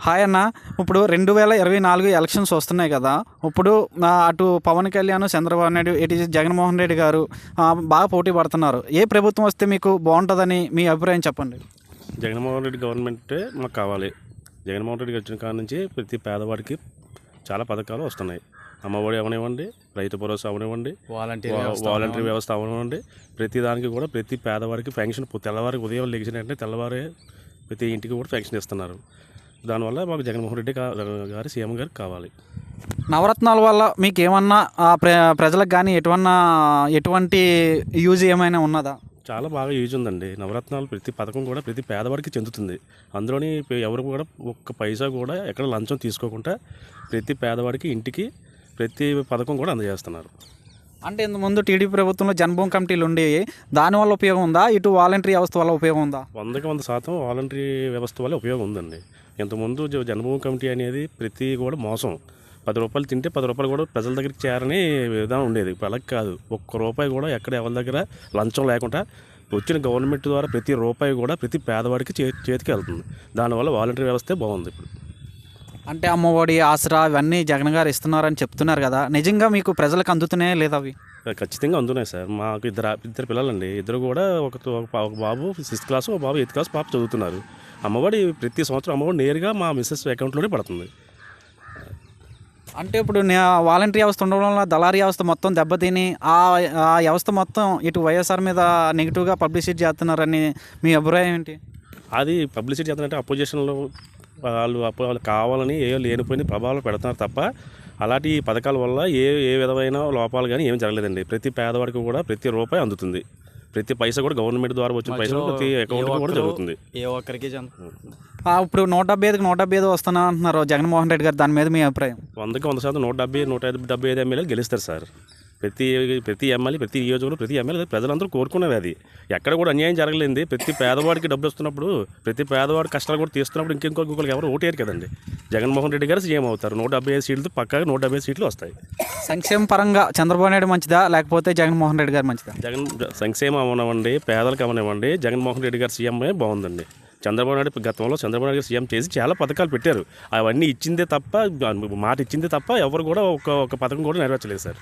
Hi అన్న. ఇప్పుడు 2024 elections వస్తున్నాయి కదా. ఇప్పుడు అటు పవన్ కళ్యాణ్, చంద్రబాబు నాయుడు, ఇటు జగన్మోహన్ రెడ్డి గారు బాగా పోటీ పడుతున్నారు. ఏ ప్రభుత్వం వస్తే మీకు బాగుంటుందని మీ అభిప్రాయం చెప్పండి. జగన్మోహన్ రెడ్డి గవర్నమెంటే మాకు కావాలి. జగన్మోహన్ రెడ్డి వచ్చిన కాడ నుంచి ప్రతి పేదవాడికి చాలా పథకాలు వస్తున్నాయి. అమ్మఒడి అవనివ్వండి, రైతు భరోసా అవనివ్వండి, వాలంటరీ వ్యవస్థ అవనివ్వండి, ప్రతి దానికి కూడా ప్రతి పేదవాడికి పెన్షన్ తెల్లవారి ఉదయం లెగిసిన వెంటనే తెల్లవారి ప్రతి ఇంటికి కూడా పెన్షన్ ఇస్తున్నారు. దానివల్ల మాకు జగన్మోహన్ రెడ్డి గారు సీఎం గారికి కావాలి. నవరత్నాల వల్ల మీకు ఏమన్నా ప్రజలకు కానీ ఎటువంటి యూజ్ ఏమైనా ఉన్నదా? చాలా బాగా యూజ్ ఉందండి. నవరత్నాలు ప్రతి పథకం కూడా ప్రతి పేదవాడికి చెందుతుంది. అందులోని ఎవరు కూడా ఒక్క పైసా కూడా ఎక్కడ లంచం తీసుకోకుండా ప్రతి పేదవాడికి ఇంటికి ప్రతి పథకం కూడా అందజేస్తున్నారు. అంటే ఇంతకుముందు టీడీపీ ప్రభుత్వంలో జన్మభూమి కమిటీలు ఉండేవి, దానివల్ల ఉపయోగం ఉందా? ఇటు వాలంటరీ వ్యవస్థ వల్ల ఉపయోగం ఉందా? 100% వాలంటరీ వ్యవస్థ వల్ల ఉపయోగం ఉందండి. ఇంతకుముందు జన్మభూమి కమిటీ అనేది ప్రతి కూడా మోసం. 10 రూపాయలు తింటే 10 రూపాయలు కూడా ప్రజల దగ్గరికి చేరని విధానం ఉండేది. ఇప్పుడు అలాగే కాదు. ఒక్క రూపాయి కూడా ఎక్కడ ఎవరి దగ్గర లంచం లేకుండా వచ్చిన గవర్నమెంట్ ద్వారా ప్రతి రూపాయి కూడా ప్రతి పేదవాడికి చేతికి వెళ్తుంది. దానివల్ల వాలంటరీ వ్యవస్థే బాగుంది. ఇప్పుడు అంటే అమ్మఒడి, ఆసరా ఇవన్నీ జగన్ గారు ఇస్తున్నారని చెప్తున్నారు కదా, నిజంగా మీకు ప్రజలకు అందుతున్నాయా లేదా? అవి ఖచ్చితంగా అందున్నాయి సార్. మాకు ఇద్దరు పిల్లలండి. ఇద్దరు కూడా ఒక బాబు 6th క్లాస్, ఒక బాబు 8th క్లాస్ పాప చదువుతున్నారు. అమ్మఒడి ప్రతి సంవత్సరం అమ్మఒడి నేరుగా మా మిస్సెస్ అకౌంట్లోనే పడుతుంది. అంటే ఇప్పుడు వాలంటరీ వ్యవస్థ ఉండడం వల్ల దళారీ వ్యవస్థ మొత్తం దెబ్బతిని ఆ వ్యవస్థ మొత్తం ఇటు వైఎస్ఆర్ మీద నెగిటివ్గా పబ్లిసిటీ చేస్తున్నారని మీ అభిప్రాయం ఏంటి? అది పబ్లిసిటీ చేస్తారంటే అపోజిషన్లో వాళ్ళు కావాలని లేనిపోయిన ప్రభావాలు పెడుతున్నారు తప్ప అలాంటి పథకాల వల్ల ఏ విధమైన లోపాలు కానీ ఏమి జరగలేదండి. ప్రతి పేదవాడికి కూడా ప్రతి రూపాయి అందుతుంది. ప్రతి పైసా కూడా గవర్నమెంట్ ద్వారా వచ్చిన పైసలు ప్రతి అకౌంట్ కూడా జరుగుతుంది. ఏ ఒక్కరికి ఇప్పుడు 175 వస్తున్నా అంటున్నారు జగన్మోహన్ రెడ్డి గారు, దాని మీద మీ అభిప్రాయం? 100% 175 ఎమ్మెల్యేలు గెలుస్తారు సార్. ప్రతి ఎమ్మెల్యే, ప్రతి నియోజకవర్గంలో ప్రతి ఎమ్మెల్యే ప్రజలందరూ కోరుకునేది అది. ఎక్కడ కూడా అన్యాయం జరగలేదు. ప్రతి పేదవాడికి డబ్బులు వస్తున్నప్పుడు, ప్రతి పేదవాడి కష్టాలు కూడా తీస్తున్నప్పుడు ఇంకొకరికి ఎవరు ఓటేరు కదండి. జగన్మోహన్ రెడ్డి గారు సీఎం అవుతారు. 175 సీట్లతో పక్కాగా 175 సీట్లు వస్తాయి. సంక్షేమ పరంగా చంద్రబాబు నాయుడు మంచిదా లేకపోతే జగన్మోహన్ రెడ్డి గారు మంచిదా? సంక్షేమం అవనివ్వండి, పేదలకు అవనివ్వండి, జగన్మోహన్ రెడ్డి గారు సీఎంఏ బాగుందండి. చంద్రబాబు నాయుడు గతంలో చంద్రబాబు నాయుడు సీఎం చేసి చాలా పథకాలు పెట్టారు. అవన్నీ ఇచ్చిందే తప్ప, మాట ఇచ్చిందే తప్ప ఎవరు కూడా ఒక పథకం కూడా నెరవేర్చలేదు సార్.